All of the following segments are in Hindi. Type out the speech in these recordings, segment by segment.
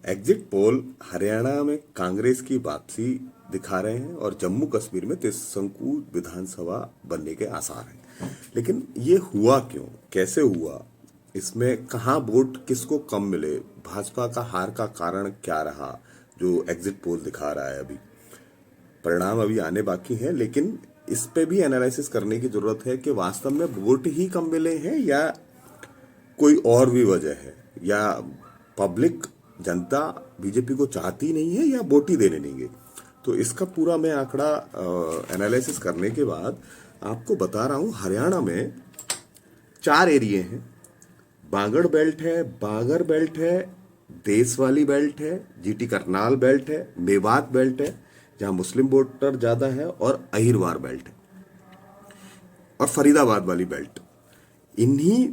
एग्जिट पोल हरियाणा में कांग्रेस की वापसी दिखा रहे हैं और जम्मू कश्मीर में त्रिशंकु विधानसभा बनने के आसार हैं। लेकिन ये हुआ क्यों, कैसे हुआ, इसमें कहाँ वोट किसको कम मिले, भाजपा का हार का कारण क्या रहा, जो एग्जिट पोल दिखा रहा है। अभी परिणाम अभी आने बाकी हैं, लेकिन इस पे भी एनालिसिस करने की जरूरत है कि वास्तव में वोट ही कम मिले हैं या कोई और भी वजह है, या पब्लिक जनता बीजेपी को चाहती नहीं है या वोट ही देने नहीं गई। तो इसका पूरा मैं आंकड़ा एनालिसिस करने के बाद आपको बता रहा हूं। हरियाणा में 4 एरिए हैं। बागड़ बेल्ट है, बागर बेल्ट है, देशवाली बेल्ट है, जीटी करनाल बेल्ट है, मेवात बेल्ट है जहां मुस्लिम वोटर ज्यादा है, और अहिरवार बेल्ट है, और फरीदाबाद वाली बेल्ट। इन्हीं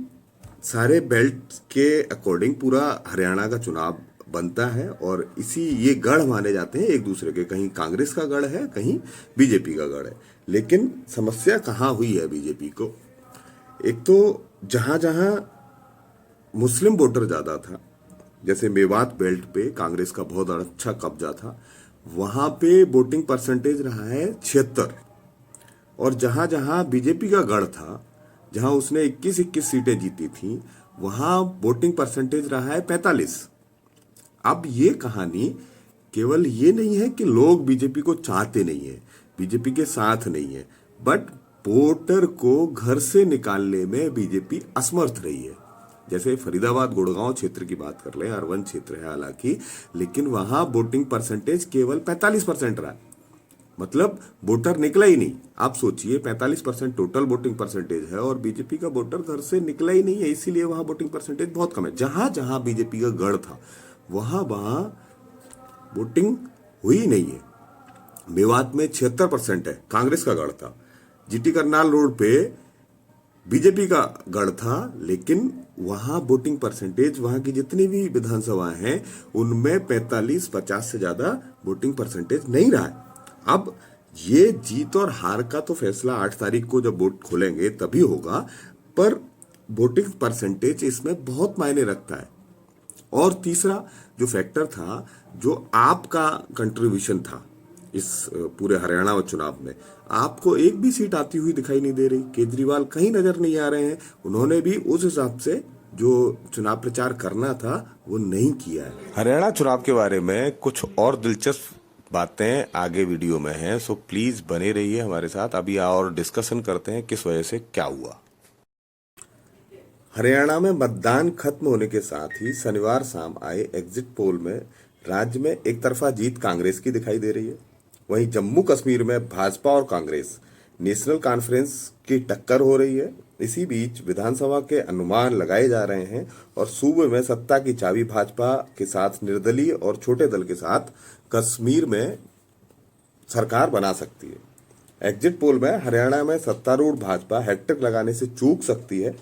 सारे बेल्ट के अकॉर्डिंग पूरा हरियाणा का चुनाव बनता है, और इसी ये गढ़ माने जाते हैं एक दूसरे के। कहीं कांग्रेस का गढ़ है, कहीं बीजेपी का गढ़ है। लेकिन समस्या कहाँ हुई है बीजेपी को? एक तो जहां जहां मुस्लिम वोटर ज्यादा था, जैसे मेवात बेल्ट पे कांग्रेस का बहुत अच्छा कब्जा था, वहां पे वोटिंग परसेंटेज रहा है 76। और जहां जहां बीजेपी का गढ़ था, जहां उसने 21-21 सीटें जीती थी, वहां वोटिंग परसेंटेज रहा है 45। अब ये कहानी केवल ये नहीं है कि लोग बीजेपी को चाहते नहीं है, बीजेपी के साथ नहीं है, बट वोटर को घर से निकालने में बीजेपी असमर्थ रही है। जैसे फरीदाबाद गुड़गांव क्षेत्र की बात कर लें, अर्बन क्षेत्र है हालांकि, लेकिन वहां वोटिंग परसेंटेज केवल 45% रहा। मतलब वोटर निकला ही नहीं। आप सोचिए 45% टोटल वोटिंग परसेंटेज है और बीजेपी का वोटर घर से निकला ही नहीं है, इसीलिए वहां वोटिंग परसेंटेज बहुत कम है। जहां जहां बीजेपी का गढ़ था वहां वहां वोटिंग हुई नहीं है। मेवात में 76% है, कांग्रेस का गढ़ था। जीटी करनाल रोड पे बीजेपी का गढ़ था, लेकिन वहां वोटिंग परसेंटेज, वहां की जितनी भी विधानसभाएं हैं उनमें 45-50 से ज्यादा वोटिंग परसेंटेज नहीं रहा है। अब ये जीत और हार का तो फैसला 8 तारीख को जब वोट खोलेंगे तभी होगा, पर वोटिंग परसेंटेज इसमें बहुत मायने रखता है। और तीसरा जो फैक्टर था, जो आपका कंट्रीब्यूशन था इस पूरे हरियाणा चुनाव में, आपको एक भी सीट आती हुई दिखाई नहीं दे रही। केजरीवाल कहीं नजर नहीं आ रहे हैं। उन्होंने भी उस हिसाब से जो चुनाव प्रचार करना था वो नहीं किया है। हरियाणा चुनाव के बारे में कुछ और दिलचस्प बातें आगे वीडियो में हैं, सो प्लीज बने रहिए हमारे साथ। अभी और डिस्कशन करते हैं किस वजह से क्या हुआ। हरियाणा में मतदान खत्म होने के साथ ही शनिवार शाम आए एग्जिट पोल में राज्य में एक तरफा जीत कांग्रेस की दिखाई दे रही है। वहीं जम्मू कश्मीर में भाजपा और कांग्रेस नेशनल कॉन्फ्रेंस की टक्कर हो रही है। इसी बीच विधानसभा के अनुमान लगाए जा रहे हैं और सूबे में सत्ता की चाबी भाजपा के साथ निर्दलीय और छोटे दल के साथ कश्मीर में सरकार बना सकती है। एग्जिट पोल में हरियाणा में सत्तारूढ़ भाजपा हैट्रिक लगाने से चूक सकती है,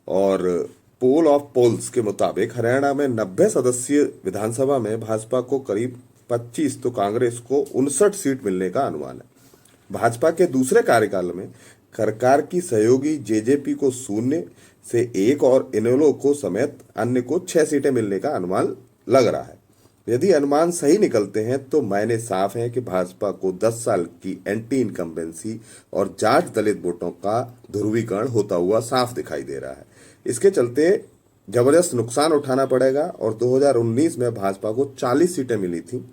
और पोल ऑफ पोल्स के मुताबिक हरियाणा में 90 सदस्यीय विधानसभा में भाजपा को करीब 25 तो कांग्रेस को 59 सीट मिलने का अनुमान है। भाजपा के दूसरे कार्यकाल में सरकार की सहयोगी जेजेपी को 0 से 1 और इनेलो को समेत अन्य को 6 सीटें मिलने का अनुमान लग रहा है। यदि अनुमान सही निकलते हैं तो मायने साफ हैं कि भाजपा को 10 साल की एंटी इनकम्बेंसी और जाट दलित वोटों का ध्रुवीकरण होता हुआ साफ दिखाई दे रहा है। इसके चलते जबरदस्त नुकसान उठाना पड़ेगा, और 2019 में भाजपा को 40 सीटें मिली थी।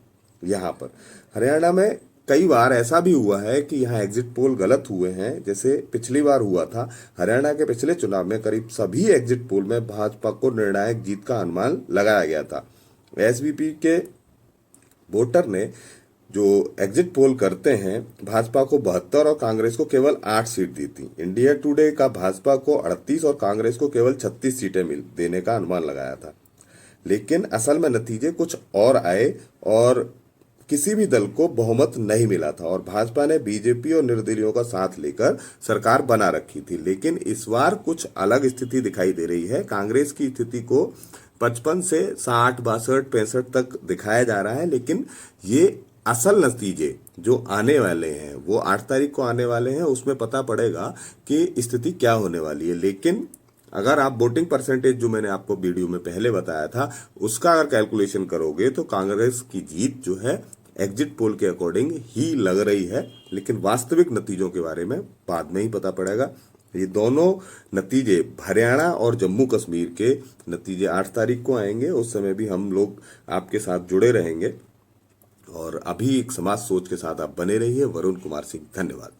यहाँ पर हरियाणा में कई बार ऐसा भी हुआ है कि यहाँ एग्जिट पोल गलत हुए हैं, जैसे पिछली बार हुआ था। हरियाणा के पिछले चुनाव में करीब सभी एग्जिट पोल में भाजपा को निर्णायक जीत का अनुमान लगाया गया था। एसवीपी के वोटर ने जो एग्जिट पोल करते हैं भाजपा को 72 और कांग्रेस को केवल 8 सीट दी थी। इंडिया टुडे का भाजपा को 38 और कांग्रेस को केवल 36 सीटें देने का अनुमान लगाया था। लेकिन असल में नतीजे कुछ और आए और किसी भी दल को बहुमत नहीं मिला था, और भाजपा ने बीजेपी और निर्दलीयों का साथ लेकर सरकार बना रखी थी। लेकिन इस बार कुछ अलग स्थिति दिखाई दे रही है। कांग्रेस की स्थिति को 55 से 60, 62, 65 तक दिखाया जा रहा है, लेकिन ये असल नतीजे जो आने वाले हैं वो 8 तारीख को आने वाले हैं, उसमें पता पड़ेगा कि स्थिति क्या होने वाली है। लेकिन अगर आप वोटिंग परसेंटेज जो मैंने आपको वीडियो में पहले बताया था उसका अगर कैलकुलेशन करोगे तो कांग्रेस की जीत जो है एग्जिट पोल के अकॉर्डिंग ही लग रही है, लेकिन वास्तविक नतीजों के बारे में बाद में ही पता पड़ेगा। ये दोनों नतीजे हरियाणा और जम्मू कश्मीर के नतीजे 8 तारीख को आएंगे, उस समय भी हम लोग आपके साथ जुड़े रहेंगे। और अभी एक समाज सोच के साथ आप बने रहिए। वरुण कुमार सिंह, धन्यवाद।